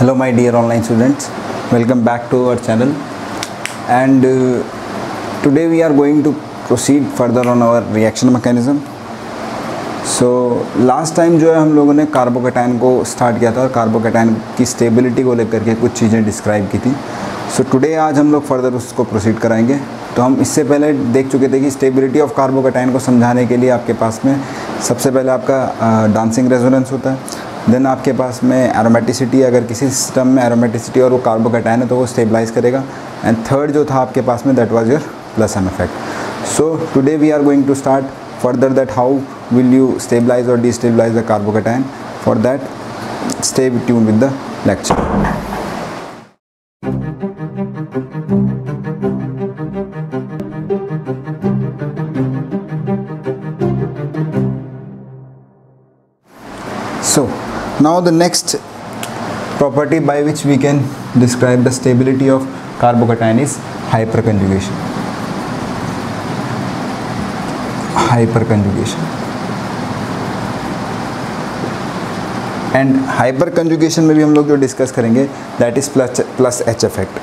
Hello my dear online students, welcome back to our channel and today we are going to proceed further on our reaction mechanism. So last time जो है हम लोगों ने carbocation को start किया था और कार्बोकैटायन की स्टेबिलिटी को लेकर के कुछ चीज़ें डिस्क्राइब की थी. सो टुडे आज हम लोग फर्दर उसको प्रोसीड कराएंगे. तो हम इससे पहले देख चुके थे कि स्टेबिलिटी ऑफ कार्बोकैटायन को समझाने के लिए आपके पास में सबसे पहले आपका डांसिंग रेजोनेंस होता है. देन आपके पास में एरोमेटिसिटी, अगर किसी सिस्टम में एरोमेटिसिटी और वो कार्बोकैटायन है तो वो स्टेबलाइज करेगा. एंड थर्ड जो था आपके पास में that was your plus M effect. So today we are going to start further that how will you stabilize or destabilize the carbocation. For that, stay tuned with the lecture. So now the next property by which we can describe the stability of carbocation is hyperconjugation. Hyperconjugation. And hyper conjugation में भी हम लोग जो discuss करेंगे that is plus H effect.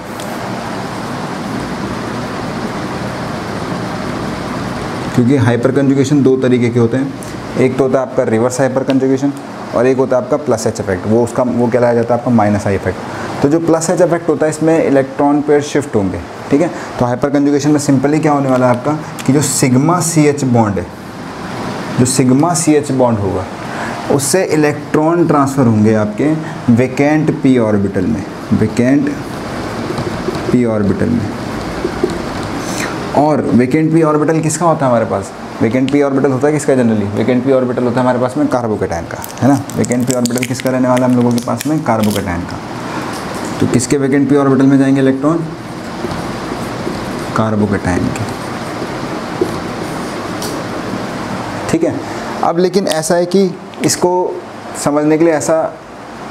क्योंकि hyper conjugation दो तरीके के होते हैं. एक तो होता है आपका रिवर्स हाइपर कंजुगेशन और एक होता है आपका प्लस एच इफेक्ट. वो कहलाया जाता है आपका माइनस आई इफेक्ट. तो जो प्लस एच इफेक्ट होता है इसमें इलेक्ट्रॉन पेयर शिफ्ट होंगे. ठीक है. तो हाइपर कंजुगेशन में सिंपली क्या होने वाला है आपका कि जो सिग्मा सी एच बॉन्ड है, जो सिग्मा सी एच बॉन्ड होगा उससे इलेक्ट्रॉन ट्रांसफ़र होंगे आपके वेकेंट पी ऑर्बिटल में. वेकेंट पी ऑर्बिटल में. और वेकेंट पी ऑर्बिटल किसका होता है हमारे पास? वेकेंट पी ऑर्बिटल होता है किसका जनरली? वेकेंट पी ऑर्बिटल होता है हमारे पास में कार्बोकैटायन का, है ना. वेकेंट पी ऑर्बिटल किसका रहने वाला है हम लोगों के पास में? कार्बोकैटायन का. तो किसके वेकेंट पी ऑर्बिटल में जाएंगे इलेक्ट्रॉन? कार्बोकैटायन के. ठीक है. अब लेकिन ऐसा है कि इसको समझने के लिए ऐसा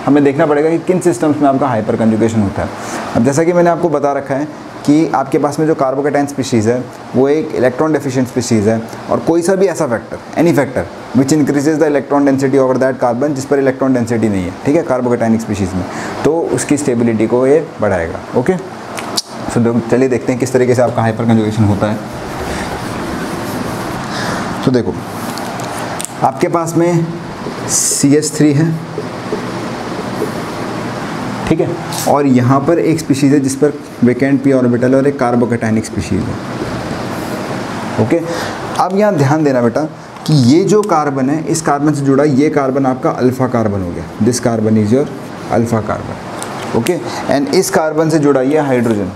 हमें देखना पड़ेगा कि किन सिस्टम्स में आपका हाइपर कंजुगेशन होता है. अब जैसा कि मैंने आपको बता रखा है कि आपके पास में जो कार्बोकैटायन स्पीशीज़ है वो एक इलेक्ट्रॉन डेफिशिएंट स्पीशीज़ है और कोई सा भी ऐसा factor, any factor which increases the electron density over that carbon, जिस पर इलेक्ट्रॉन डेंसिटी नहीं है, ठीक है, कार्बोकैटायनिक स्पीशीज़ में, तो उसकी स्टेबिलिटी को ये बढ़ाएगा. ओके. सो चलिए देखते हैं किस तरीके से आपका हाइपर कंजुगेशन होता है. तो देखो आपके पास में CH3 है, ठीक है, और यहाँ पर एक स्पीशीज़ है जिस पर वेकेंट पी ऑर्बिटल और एक कार्बोकैटायनिक स्पीशीज़ है. ओके. अब यहाँ ध्यान देना बेटा कि ये जो कार्बन है इस कार्बन से जुड़ा ये कार्बन आपका अल्फ़ा कार्बन हो गया. This carbon is your alpha carbon. Okay. And इस कार्बन से जुड़ा ये हाइड्रोजन,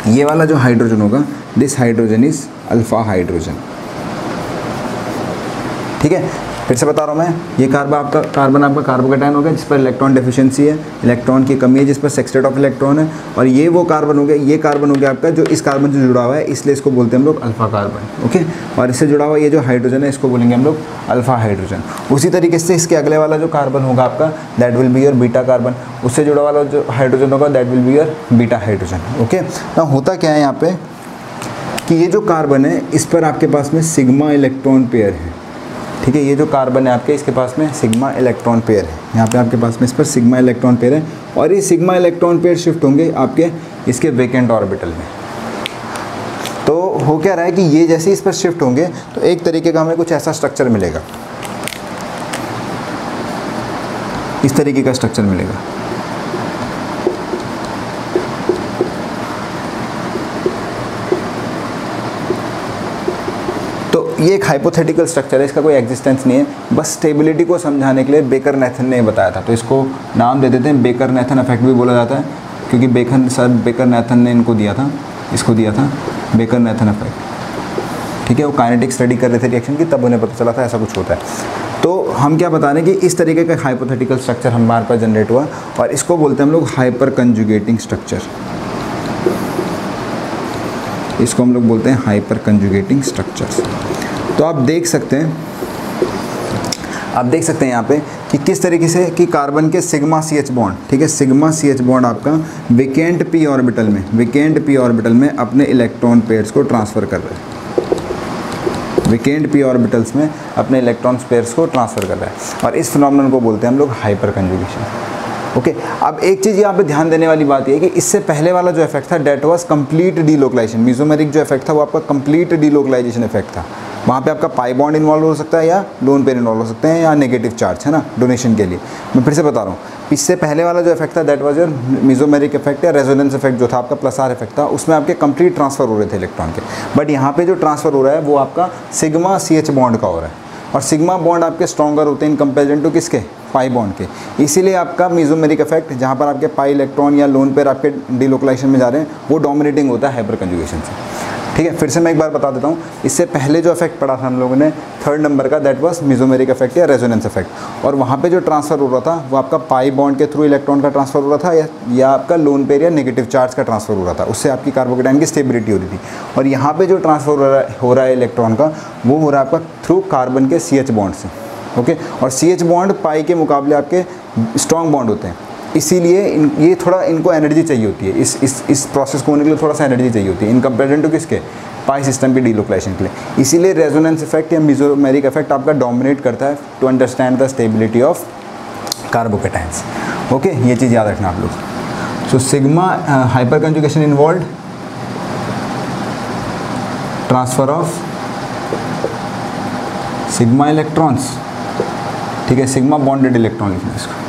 ये वाला जो हाइड्रोजन होगा this hydrogen is alpha hydrogen. ठीक है. फिर से बता रहा हूँ मैं, ये कार्बन आपका कार्बोकैटायन हो गया जिस पर इलेक्ट्रॉन डेफिशिएंसी है, इलेक्ट्रॉन की कमी है जिस पर सेक्सटेट ऑफ इलेक्ट्रॉन है. और ये वो कार्बन हो गया, ये कार्बन हो गया आपका जो इस कार्बन से जुड़ा हुआ है, इसलिए इसको बोलते हैं हम लोग अल्फ़ा कार्बन. ओके. और इससे जुड़ा हुआ ये जो हाइड्रोजन है इसको बोलेंगे हम लोग अल्फ़ा हाइड्रोजन. उसी तरीके से इसके अगले वाला जो कार्बन होगा आपका that will be your beta carbon. उससे जुड़ा वाला जो हाइड्रोजन होगा that will be your beta hydrogen. Okay. ना होता क्या है यहाँ पे कि ये जो कार्बन है इस पर आपके पास में सिग्मा इलेक्ट्रॉन पेयर है. ठीक है. ये जो कार्बन है आपके इसके पास में सिग्मा इलेक्ट्रॉन पेयर है. यहाँ पे आपके पास में इस पर सिग्मा इलेक्ट्रॉन पेयर है और ये सिग्मा इलेक्ट्रॉन पेयर शिफ्ट होंगे आपके इसके वेकेंट ऑर्बिटल में. तो हो क्या रहा है कि ये जैसे इस पर शिफ्ट होंगे तो एक तरीके का हमें कुछ ऐसा स्ट्रक्चर मिलेगा, इस तरीके का स्ट्रक्चर मिलेगा. तो ये एक हाइपोथेटिकल स्ट्रक्चर है, इसका कोई एग्जिस्टेंस नहीं है, बस स्टेबिलिटी को समझाने के लिए बेकर नेथन ने बताया था. तो इसको नाम दे देते हैं बेकर नेथन इफेक्ट भी बोला जाता है, क्योंकि बेकर नेथन ने इनको दिया था, इसको दिया था बेकर नेथन इफेक्ट. ठीक है. वो काइनेटिक स्टडी कर रहे थे रिएक्शन की, तब उन्हें पता चला था ऐसा कुछ होता है. तो हम क्या बता रहे हैं कि इस तरीके का हाइपोथेटिकल स्ट्रक्चर हमारे पास जनरेट हुआ और इसको बोलते हैं हम लोग हाइपर कंजुगेटिंग स्ट्रक्चर. इसको हम लोग बोलते हैं हाइपर कंजुगेटिंग स्ट्रक्चर्स. तो आप देख सकते हैं यहाँ पे कि किस तरीके से कि कार्बन के सिग्मा सी एच बॉन्ड, ठीक है, सिग्मा सी एच बॉन्ड आपका वेकेंट पी ऑर्बिटल में अपने इलेक्ट्रॉन पेयर्स को ट्रांसफ़र कर रहे हैं. वेकेंट पी ऑर्बिटल्स में अपने इलेक्ट्रॉन पेयर्स को ट्रांसफ़र कर रहा है और इस फिनोमेनन को बोलते हैं हम लोग हाइपर कंजुगेशन. ओके अब एक चीज़ यहाँ पे ध्यान देने वाली बात ये है कि इससे पहले वाला जो इफेक्ट था that was complete delocalisation. Mesomeric जो इफेक्ट था वो आपका कंप्लीट डीलोकलाइजेशन इफेक्ट था। वहाँ पे आपका पाई बॉन्ड इन्वॉल्व हो सकता है या लोन पेयर इन्वॉल्व हो सकते हैं या नेगेटिव चार्ज, है ना, डोनेशन के लिए। मैं फिर से बता रहा हूँ, इससे पहले वाला जो इफेक्ट था that was your mesomeric effect या रेजोनेंस इफेक्ट जो था आपका प्लस आर इफेक्ट था, उसमें आपके कंप्लीट ट्रांसफर हो रहे थे इलेक्ट्रॉन के। बट यहाँ पे जो ट्रांसफर हो रहा है वो आपका सिग्मा CH बॉन्ड का हो रहा है, और सिग्मा बॉन्ड आपके स्ट्रॉन्गर होते हैं इन कंपेरिजन टू किसके, पाई बॉन्ड के। इसीलिए आपका मेसोमेरिक इफेक्ट जहाँ पर आपके पाई इलेक्ट्रॉन या लोन पेयर आपके डीलोकलाइजेशन में जा रहे हैं वो डोमिनेटिंग होता है हाइपर कंजुगेशन से। ठीक है, फिर से मैं एक बार बता देता हूँ, इससे पहले जो इफेक्ट पढ़ा था हम लोगों ने 3rd नंबर का दैट वाज मेसोमेरिक इफेक्ट या रेजोनेंस इफेक्ट, और वहाँ पे जो ट्रांसफर हो रहा था वो आपका पाई बॉन्ड के थ्रू इलेक्ट्रॉन का ट्रांसफर हो रहा था या आपका लोन पेयर या नेगेटिव चार्ज का ट्रांसफर हो रहा था, उससे आपकी कार्बोकेटाइन की स्टेबिलिटी हो रही थी। और यहाँ पे जो ट्रांसफर हो रहा है इलेक्ट्रॉन का वो हो रहा है आपका थ्रू कार्बन के CH बॉन्ड से। ओके, और CH बॉन्ड पाई के मुकाबले आपके स्ट्रॉन्ग बॉन्ड होते हैं, इसीलिए ये थोड़ा इनको एनर्जी चाहिए होती है, इस प्रोसेस को होने के लिए थोड़ा सा एनर्जी चाहिए होती है इन कंपेरिजन टू किसके, पाई सिस्टम की डीलोकलाइजेशन के लिए। इसीलिए रेजोनेंस इफेक्ट या मेसोमेरिक इफेक्ट आपका डोमिनेट करता है to understand the stability of carbocations. Okay, ये चीज़ याद रखना आप लोग। So sigma hyper conjugation involve transfer of sigma electrons, ठीक है, सिग्मा बॉन्डेड इलेक्ट्रॉन लिखना इसको,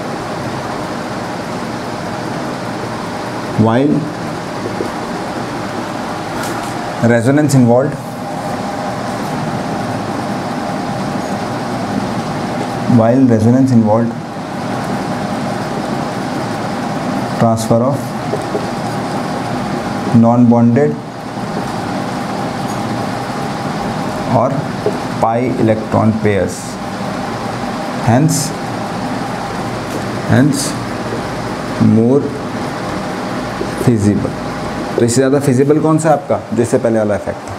while resonance involved transfer of non-bonded or pi electron pairs, hence more feasible. तो इससे ज़्यादा फिजिबल कौन सा है आपका, जो इससे पहले वाला इफेक्ट था।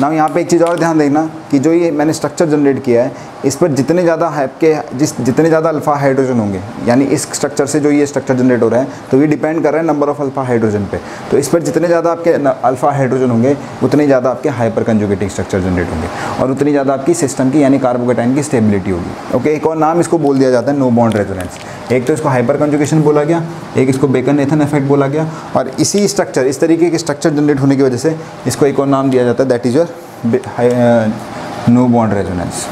ना यहाँ पे एक चीज़ और ध्यान देना कि जो ये मैंने स्ट्रक्चर जनरेट किया है इस पर जितने ज़्यादा जितने ज़्यादा अल्फ़ा हाइड्रोजन होंगे, यानी इस स्ट्रक्चर से जो ये स्ट्रक्चर जनरेट हो रहा है तो ये डिपेंड कर रहा है नंबर ऑफ़ अल्फ़ा हाइड्रोजन पे। तो इस पर जितने ज़्यादा आपके अल्फ़ा हाइड्रोजन होंगे उतने ज़्यादा आपके हाइपर कंजुगेटिंग स्ट्रक्चर जनरेट होंगे और उतनी ज़्यादा आपकी सिस्टम की यानी कार्बोकेटाइन की स्टेबिलिटी होगी। ओके, एक और नाम इसको बोल दिया जाता है नो बॉन्ड रेजोनेंस। एक तो इसको हाइपर कंजुगेशन बोला गया, एक इसको बेकन-नेथन इफेक्ट बोला गया, और इसी स्ट्रक्चर, इस तरीके के स्ट्रक्चर जनरेट होने की वजह से इसको एक और नाम दिया जाता है that is your no bond resonance.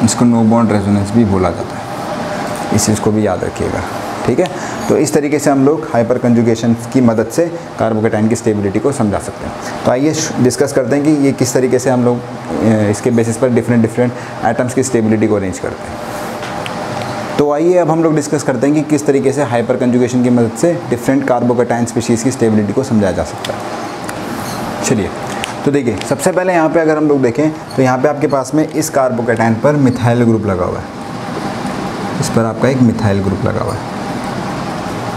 इसको नो बॉन्ड रेजोनेंस भी बोला जाता है, इस चीज़ को भी याद रखिएगा। ठीक है, तो इस तरीके से हम लोग हाइपर कंजुगेशन की मदद से कार्बोकेटाइन की स्टेबिलिटी को समझा सकते हैं। तो आइए डिस्कस करते हैं कि ये किस तरीके से हम लोग इसके बेसिस पर डिफरेंट एटम्स की स्टेबिलिटी को अरेंज करते हैं। तो आइए अब हम लोग डिस्कस करते हैं कि किस तरीके से हाइपर कंजुगेशन की मदद से डिफरेंट कार्बोकेटाइन स्पीशीज़ की स्टेबिलिटी को समझाया जा सकता है। चलिए, तो देखिए सबसे पहले यहाँ पे अगर हम लोग देखें तो यहाँ पे आपके पास में इस कार्बोकेटाइन पर मिथाइल ग्रुप लगा हुआ है, इस पर आपका एक मिथाइल ग्रुप लगा हुआ है।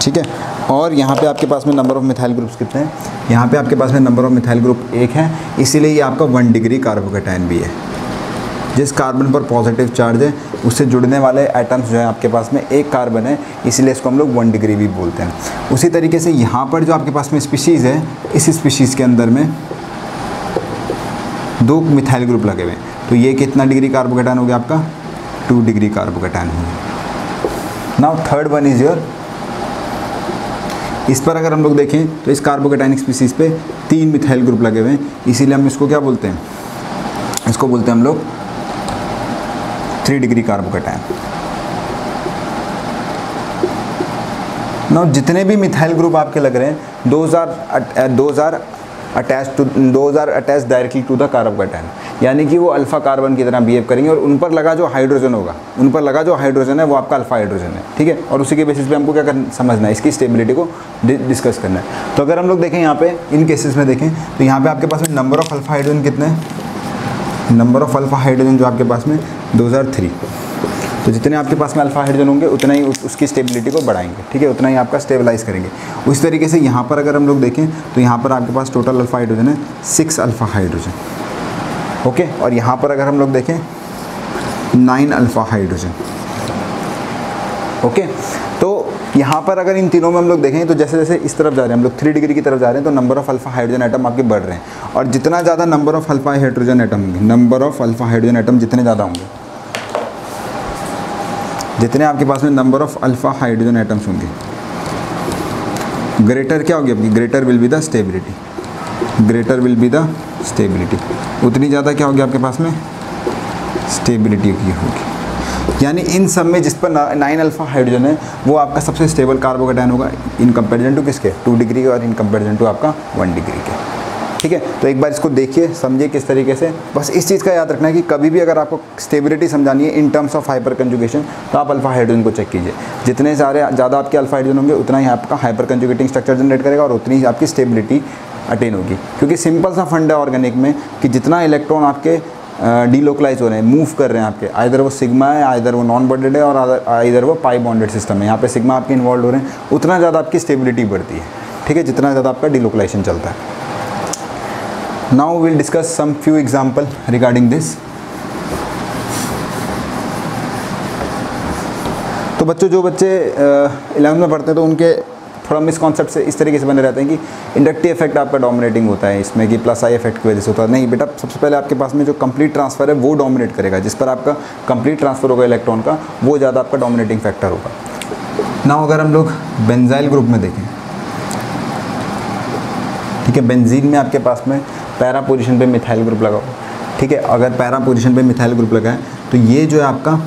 ठीक है, और यहाँ पे आपके पास में नंबर ऑफ़ मिथाइल ग्रुप्स कितने हैं, यहाँ पे आपके पास में नंबर ऑफ़ मिथाइल ग्रुप 1 है, इसीलिए ये आपका 1 डिग्री कार्बोकेटाइन भी है। जिस कार्बन पर पॉजिटिव चार्ज है उससे जुड़ने वाले एटम्स जो है आपके पास में एक कार्बन है, इसीलिए इसको हम लोग 1 डिग्री भी बोलते हैं। उसी तरीके से यहाँ पर जो आपके पास में स्पीशीज़ है, इस स्पीशीज़ के अंदर में 2 मिथाइल ग्रुप लगे हुए हैं, तो ये कितना डिग्री कार्बोकेटाइन हो गया आपका, 2 डिग्री कार्बोकेटाइन हो गया। Now third one is your, इस पर अगर हम लोग देखें तो इस कार्बोकेटाइनिक स्पीशीज़ पे 3 मिथाइल ग्रुप लगे हुए हैं, इसीलिए हम इसको क्या बोलते हैं, इसको बोलते हैं हम लोग 3 डिग्री कार्बोकेटाइन। नाउ जितने भी मिथाइल ग्रुप आपके लग रहे हैं those are attach directly to the carbocation, यानी कि वो अल्फ़ा कार्बन की तरह बिहेव करेंगे और उन पर लगा जो हाइड्रोजन होगा, उन पर लगा जो हाइड्रोजन है वो आपका अल्फ़ा हाइड्रोजन है। ठीक है, और उसी के बेसिस पे हमको क्या समझना है, इसकी स्टेबिलिटी को डिस्कस करना है। तो अगर हम लोग देखें यहाँ पे इन केसेस में देखें तो यहाँ पे आपके पास में नंबर ऑफ़ अल्फ़ा हाइड्रोजन कितने हैं, नंबर ऑफ़ अल्फ़ा हाइड्रोजन जो आपके पास में 2003। तो जितने आपके पास में अल्फ़ा हाइड्रोजन होंगे उतना ही उसकी स्टेबिलिटी को बढ़ाएंगे। ठीक है, उतना ही आपका स्टेबलाइज करेंगे। उस तरीके से यहाँ पर अगर हम लोग देखें तो यहाँ पर आपके पास टोटल अल्फ़ा हाइड्रोजन है 6 अल्फ़ा हाइड्रोजन। ओके, और यहाँ पर अगर हम लोग देखें 9 अल्फ़ा हाइड्रोजन। ओके, तो यहाँ पर अगर इन तीनों में हम लोग देखें तो जैसे जैसे इस तरफ जा रहे हैं हम लोग 3 डिग्री की तरफ जा रहे हैं तो number of alpha hydrogen atom आपके बढ़ रहे हैं, और जितना ज़्यादा number of alpha hydrogen atom होंगे, number of alpha hydrogen atom जितने ज़्यादा होंगे जितने आपके पास में number of alpha hydrogen atoms होंगे, ग्रेटर क्या होगी आपकी, greater will be the stability, greater will be the stability, उतनी ज़्यादा क्या होगी आपके पास में स्टेबिलिटी की होगी। यानी इन सब में जिस पर 9 अल्फा हाइड्रोजन है वो आपका सबसे स्टेबल कार्बोकैटायन होगा इन कंपैरिजन टू किसके, 2 डिग्री के और इन कंपैरिजन टू आपका 1 डिग्री के। ठीक है, तो एक बार इसको देखिए, समझिए किस तरीके से। बस इस चीज़ का याद रखना है कि कभी भी अगर आपको स्टेबिलिटी समझानी है in terms of hyper conjugation तो आप अल्फा हाइड्रोजन को चेक कीजिए। जितने ज़्यादा आपके अल्फा हाइड्रोजन होंगे उतना ही आपका हाइपर कंजुगेटिंग स्ट्रक्चर जनरेट करेगा और उतनी ही आपकी स्टेबिलिटी अटेन होगी। क्योंकि सिंपल सा फंड है ऑर्गेनिक में कि जितना इलेक्ट्रॉन आपके डीलोकलाइज हो रहे हैं, मूव कर रहे हैं आपके, आइदर वो सिग्मा है, आइदर वो नॉन बॉन्डेड है और आइदर वो पाई बॉन्डेड सिस्टम है, यहाँ पे सिग्मा आपके इन्वॉल्व हो रहे हैं, उतना ज़्यादा आपकी स्टेबिलिटी बढ़ती है। ठीक है, जितना ज़्यादा आपका डीलोकलाइजेशन चलता है। Now will discuss some few example regarding this. तो बच्चों, जो बच्चे 11th में पढ़ते हैं तो उनके थोड़ा मिसकॉन्सेप्ट से इस तरीके से बने रहते हैं कि इंडक्टिव इफेक्ट आपका डोमिनेटिंग होता है इसमें, कि प्लस आई इफेक्ट की वजह से होता है। नहीं बेटा, सबसे पहले आपके पास में जो कंप्लीट ट्रांसफ़र है वो डोमिनेट करेगा, जिस पर आपका कंप्लीट ट्रांसफ़र होगा इलेक्ट्रॉन का, वो ज़्यादा आपका डोमिनेटिंग फैक्टर होगा। नाउ अगर हम लोग बेंजाइल ग्रुप में देखें, ठीक है, बेंजीन में आपके पास में पैरा पोजीशन पे मिथाइल ग्रुप लगा हो। ठीक है, अगर पैरा पोजीशन पे मिथाइल ग्रुप लगा है तो ये जो है आपका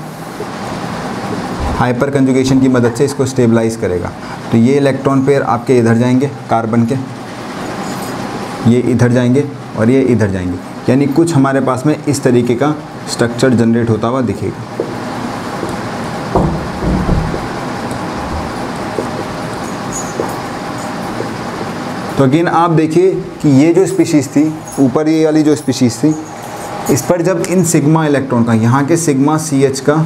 हाइपर कंजुगेशन की मदद से इसको स्टेबलाइज करेगा। तो ये इलेक्ट्रॉन पेयर आपके इधर जाएंगे कार्बन के, ये इधर जाएंगे और ये इधर जाएंगे, यानी कुछ हमारे पास में इस तरीके का स्ट्रक्चर जनरेट होता हुआ दिखेगा। तो अगेन आप देखिए कि ये जो स्पीशीज़ थी, ऊपर ये वाली जो स्पीशीज़ थी, इस पर जब इन सिग्मा इलेक्ट्रॉन का, यहाँ के सिग्मा CH का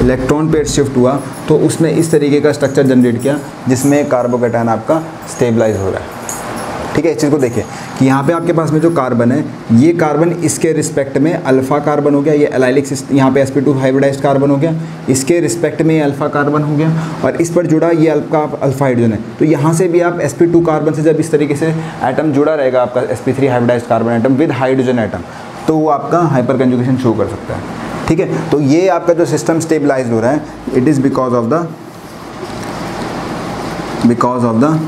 इलेक्ट्रॉन पेयर शिफ्ट हुआ तो उसने इस तरीके का स्ट्रक्चर जनरेट किया जिसमें कार्बोकैटायन आपका स्टेबलाइज हो रहा है। ठीक है, इस चीज़ को देखिए कि यहाँ पे आपके पास में जो कार्बन है, ये कार्बन इसके रिस्पेक्ट में अल्फ़ा कार्बन हो गया, ये एलाइलिक, यहाँ पे sp2 हाइब्रिडाइज्ड कार्बन हो गया, इसके रिस्पेक्ट में ये अल्फ़ा कार्बन हो गया और इस पर जुड़ा ये अल्फ़ा हाइड्रोजन है। तो यहाँ से भी आप sp2 कार्बन से जब इस तरीके से एटम जुड़ा रहेगा आपका sp3 hybridised carbon atom with hydrogen atom, तो वो आपका हाइपर कंजुगेशन शो कर सकता है। ठीक है, तो ये आपका जो सिस्टम स्टेबलाइज हो रहा है, it is because of the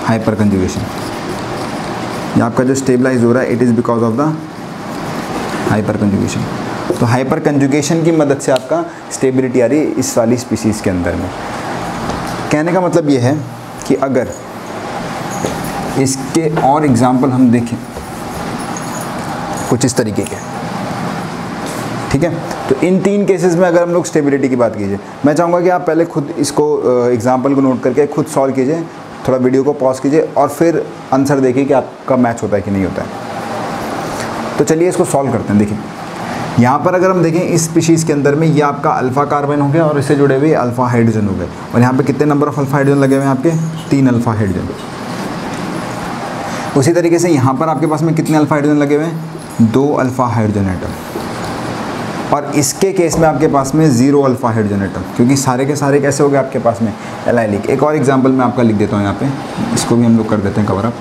hyper conjugation. ये आपका जो स्टेबलाइज हो रहा है, it is because of the hyper conjugation. तो हाइपर कंजुगेशन की मदद से आपका स्टेबिलिटी आ रही है इस वाली स्पीशीज़ के अंदर में। कहने का मतलब ये है कि अगर इसके और एग्जाम्पल हम देखें कुछ इस तरीके के, ठीक है, तो इन 3 केसेस में अगर हम लोग स्टेबिलिटी की बात कीजिए, मैं चाहूँगा कि आप पहले खुद इसको एग्जाम्पल को नोट करके खुद सॉल्व कीजिए, थोड़ा वीडियो को पॉज कीजिए और फिर आंसर देखिए कि आपका मैच होता है कि नहीं होता है। तो चलिए इसको सॉल्व करते हैं। देखिए यहाँ पर अगर हम देखें इस स्पीशीज़ के अंदर में ये आपका अल्फ़ा कार्बन हो गया और इससे जुड़े हुए अल्फ़ा हाइड्रोजन हो गए, और यहाँ पे कितने नंबर ऑफ अल्फ़ा हाइड्रोजन लगे हुए हैं आपके, 3 अल्फ़ा हाइड्रोजन। उसी तरीके से यहाँ पर आपके पास में कितने अल्फ़ा हाइड्रोजन लगे हुए हैं, 2 अल्फ़ा हाइड्रोजन एटम, और इसके केस में आपके पास में 0 अल्फ़ा हाइड्रोजन एटम, क्योंकि सारे के सारे कैसे हो गए आपके पास में एलाइलिक। एक और एग्जांपल मैं आपका लिख देता हूँ यहाँ पे, इसको भी हम लोग कर देते हैं कवर अप।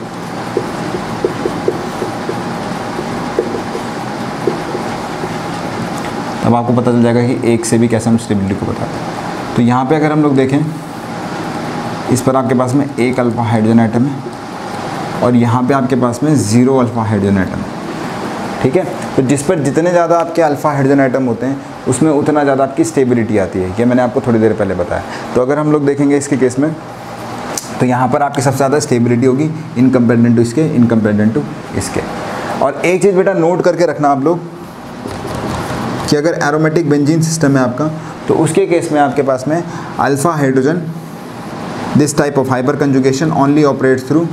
अब आपको पता चल जाएगा कि एक से भी कैसे हम स्टेबिलिटी को बताते हैं। तो यहाँ पे अगर हम लोग देखें, इस पर आपके पास में 1 अल्फ़ा हाइड्रोजन एटम है और यहाँ पे आपके पास में 0 अल्फ़ा हाइड्रोजन एटम है। ठीक है, तो जिस पर जितने ज़्यादा आपके अल्फ़ा हाइड्रोजन एटम होते हैं उसमें उतना ज़्यादा आपकी स्टेबिलिटी आती है, ये मैंने आपको थोड़ी देर पहले बताया। तो अगर हम लोग देखेंगे इसके केस में, तो यहाँ पर आपकी सबसे ज़्यादा स्टेबिलिटी होगी इन कंपेरिजन टू इसके, इन कंपेरिजन टू इसके। और एक चीज़ बेटा नोट करके रखना आप लोग कि अगर एरोमेटिक बेंजीन सिस्टम है आपका, तो उसके केस में आपके पास में alpha hydrogen, this type of hyper conjugation only operates through,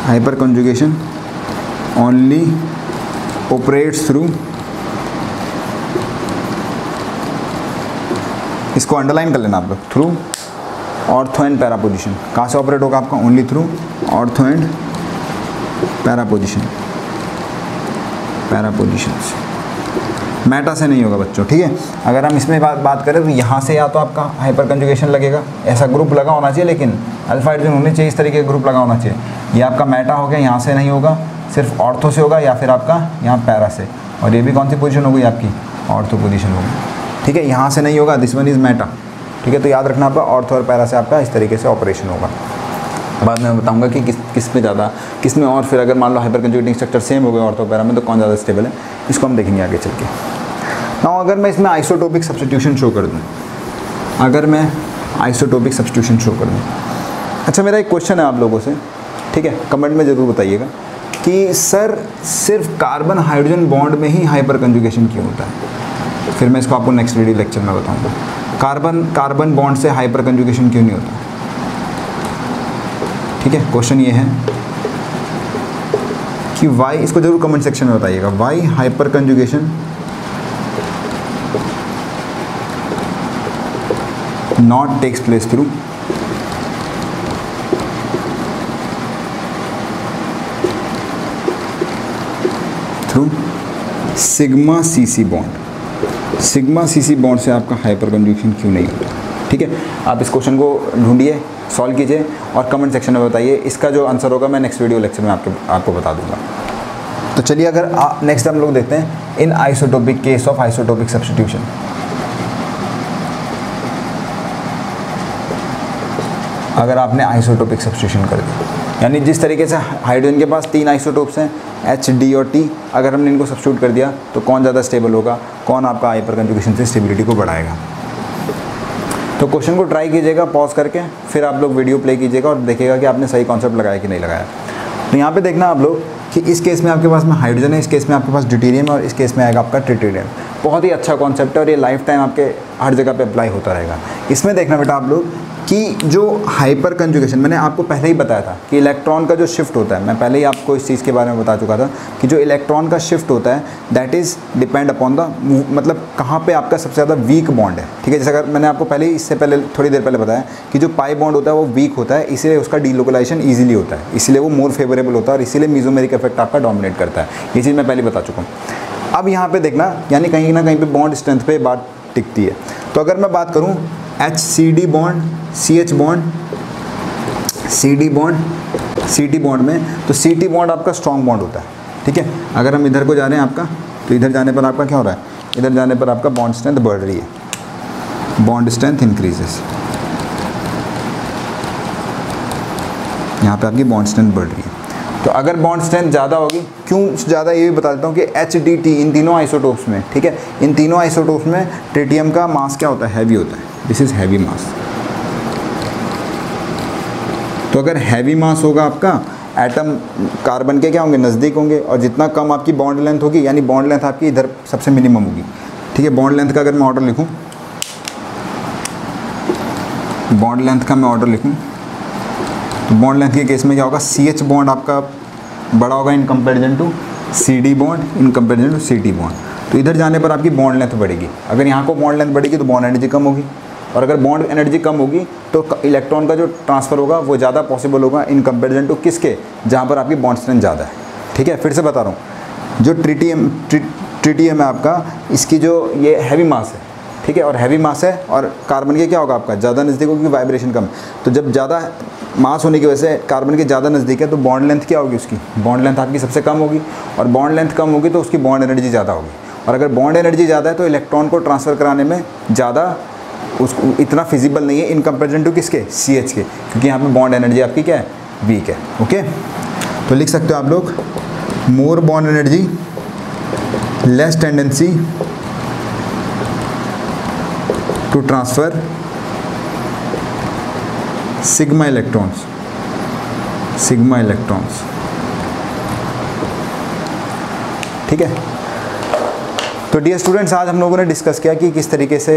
hyper conjugation only operates through, इसको अंडरलाइन कर लेना आप लोग, through ortho and para position. कहाँ से ऑपरेट होगा आपका, only through ortho and para position, para positions, Meta से नहीं होगा बच्चों। ठीक है, अगर हम इसमें बात करें तो यहाँ से या तो आपका हाइपर कंजुगेशन लगेगा, ऐसा ग्रुप लगा होना चाहिए, लेकिन अल्फा हाइड्रोजन होने चाहिए, इस तरीके का ग्रुप लगा होना चाहिए। ये आपका मेटा हो गया, यहाँ से नहीं होगा, सिर्फ ऑर्थो से होगा, या फिर आपका यहाँ पैरा से, और ये भी कौन सी पोजीशन हो गई आपकी, ऑर्थो पोजीशन होगी। ठीक है, यहाँ से नहीं होगा, दिस वन इज़ मेटा। ठीक है, तो याद रखना आपका ऑर्थो और पैरा से आपका इस तरीके से ऑपरेशन होगा। बाद में मैं बताऊंगा कि किस में ज़्यादा, किस में, और फिर अगर मान लो हाइपर कंजुगेटिंग स्ट्रक्चर सेम हो गए ऑर्थो पैरा में तो कौन ज़्यादा स्टेबल है, इसको हम देखेंगे आगे चल के। नाउ अगर मैं इसमें आइसोटोपिक सब्स्टिट्यूशन शो कर दूँ, अगर मैं आइसोटोपिक सब्स्टिट्यूशन शो कर दूँ। अच्छा, मेरा एक क्वेश्चन है आप लोगों से, ठीक है, कमेंट में ज़रूर बताइएगा कि सर सिर्फ कार्बन हाइड्रोजन बॉन्ड में ही हाइपर कंजुगेशन क्यों होता है। फिर मैं इसको आपको नेक्स्ट वीडियो लेक्चर में बताऊँगा। कार्बन बॉन्ड से हाइपर कंजुगेशन क्यों नहीं होता। ठीक है, क्वेश्चन ये है कि वाई, इसको जरूर कमेंट सेक्शन में बताइएगा, why hyper conjugation not takes place through sigma CC bond. Sigma CC bond से आपका हाइपर कंजुगेशन क्यों नहीं होता। ठीक है, आप इस क्वेश्चन को ढूंढिए, सॉल्व कीजिए और कमेंट सेक्शन में बताइए। इसका जो आंसर होगा मैं नेक्स्ट वीडियो लेक्चर में आपको बता दूंगा। तो चलिए अगर नेक्स्ट हम लोग देखते हैं in isotopic case of isotopic substitution. अगर आपने आइसोटोपिक सब्स्टिट्यूशन कर दिया, यानी जिस तरीके से हाइड्रोजन के पास 3 आइसोटोप्स हैं H, D और T, अगर हमने इनको सब्स्टिट्यूट कर दिया तो कौन ज़्यादा स्टेबल होगा, कौन आपका हाइपर कंजुगेशन से स्टेबिलिटी को बढ़ाएगा। तो क्वेश्चन को ट्राई कीजिएगा पॉज करके, फिर आप लोग वीडियो प्ले कीजिएगा और देखिएगा कि आपने सही कॉन्सेप्ट लगाया कि नहीं लगाया। तो यहाँ पे देखना आप लोग कि इस केस में आपके पास में हाइड्रोजन है, इस केस में आपके पास ड्यूटेरियम और इस केस में आएगा आपका ट्रिटियम। बहुत ही अच्छा कॉन्सेप्ट है और ये लाइफ टाइम आपके हर जगह पे अप्लाई होता रहेगा। इसमें देखना बेटा आप लोग कि जो हाइपर कंजुगेशन, मैंने आपको पहले ही बताया था कि इलेक्ट्रॉन का जो शिफ्ट होता है, मैं पहले ही आपको इस चीज़ के बारे में बता चुका था कि जो इलेक्ट्रॉन का शिफ्ट होता है that is depend upon the, मतलब कहाँ पे आपका सबसे ज़्यादा वीक बॉन्ड है। ठीक है, जैसे अगर मैंने आपको पहले ही इससे पहले थोड़ी देर पहले बताया कि जो पाई बॉन्ड होता है वो वीक होता है, इसीलिए उसका डीलोकलाइजेशन ईजिली होता है, इसीलिए वो मोर फेवरेबल होता है और इसीलिए मीजोमेरिक इफेक्ट आपका डोमिनेट करता है। ये चीज़ मैं पहले बता चुका हूँ। अब यहाँ पर देखना, यानी कहीं ना कहीं पर बॉन्ड स्ट्रेंथ पर बात टिकती है। तो अगर मैं बात करूँ HCD bond, CH bond, CD bond, CT bond में, तो CT बॉन्ड आपका स्ट्रॉन्ग बॉन्ड होता है। ठीक है, अगर हम इधर को जा रहे हैं आपका, तो इधर जाने पर आपका क्या हो रहा है, इधर जाने पर आपका बॉन्ड स्ट्रेंथ बढ़ रही है, बॉन्ड स्ट्रेंथ इंक्रीजेस, यहाँ पे आपकी बॉन्ड स्ट्रेंथ बढ़ रही है। तो अगर बॉन्ड स्ट्रेंथ ज़्यादा होगी, क्यों ज़्यादा ये भी बता देता हूँ कि HDT इन तीनों आइसोटोप्स में, ठीक है, इन तीनों आइसोटोप्स में ट्रिटियम का मास क्या होता है, हैवी होता है। दिस इज़ हैवी मास। तो अगर हैवी मास होगा आपका, एटम कार्बन के क्या होंगे, नज़दीक होंगे, और जितना कम आपकी बॉन्ड लेंथ होगी, यानी बॉन्ड लेंथ आपकी इधर सबसे मिनिमम होगी। ठीक है, बॉन्ड लेंथ का अगर मैं ऑर्डर लिखूँ, बॉन्ड लेंथ का मैं ऑर्डर लिखूँ, तो बॉन्ड लेंथ के केस में क्या होगा, CH बॉन्ड आपका बड़ा होगा in comparison to CD bond, in comparison to CT bond. तो इधर जाने पर आपकी बॉन्ड लेंथ बढ़ेगी। अगर यहाँ को बॉन्ड लेंथ बढ़ेगी तो बॉन्ड एनर्जी कम होगी, और अगर बॉन्ड एनर्जी कम होगी तो इलेक्ट्रॉन का जो ट्रांसफ़र होगा वो ज़्यादा पॉसिबल होगा इन कंपेरिजन टू किसके, जहाँ पर आपकी बॉन्ड स्ट्रेंथ ज़्यादा है। ठीक है, फिर से बता रहा हूँ, जो ट्रिटियम है आपका, इसकी जो ये हैवी मास है, ठीक है, और हैवी मास है, और कार्बन के क्या होगा आपका ज़्यादा नज़दीक होगी, वाइब्रेशन कम। तो जब ज़्यादा मास होने की वजह से कार्बन के ज़्यादा नज़दीक है तो बॉन्ड लेंथ क्या होगी, उसकी बॉन्ड लेंथ आपकी सबसे कम होगी, और बॉन्ड लेंथ कम होगी तो उसकी बॉन्ड एनर्जी ज़्यादा होगी। और अगर बॉन्ड एनर्जी ज़्यादा है तो इलेक्ट्रॉन को ट्रांसफ़र कराने में ज़्यादा उसको इतना फिजिबल नहीं है इन कंपेरिजन टू किसके, CH के, क्योंकि यहाँ पे बॉन्ड एनर्जी आपकी क्या है, वीक है। ओके, तो लिख सकते हो आप लोग, more bond energy, less tendency to transfer sigma electrons, sigma electrons. ठीक है, तो डियर स्टूडेंट्स, आज हम लोगों ने डिस्कस किया कि किस तरीके से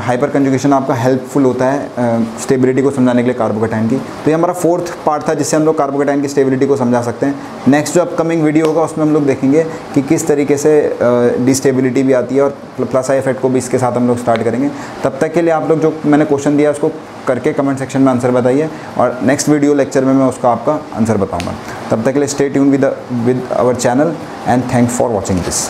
हाइपर कंजुगेशन आपका हेल्पफुल होता है स्टेबिलिटी को समझाने के लिए कार्बोकैटायन की। तो ये हमारा 4th पार्ट था जिससे हम लोग कार्बोकैटायन की स्टेबिलिटी को समझा सकते हैं। नेक्स्ट जो अपकमिंग वीडियो होगा उसमें हम लोग देखेंगे कि किस तरीके से डिस्टेबिलिटी भी आती है, और प्लस आई इफेक्ट को भी इसके साथ हम लोग स्टार्ट करेंगे। तब तक के लिए आप लोग जो मैंने क्वेश्चन दिया उसको करके कमेंट सेक्शन में आंसर बताइए, और नेक्स्ट वीडियो लेक्चर में मैं उसका आपका आंसर बताऊँगा। तब तक के लिए stay tune with our channel and thanks for watching this.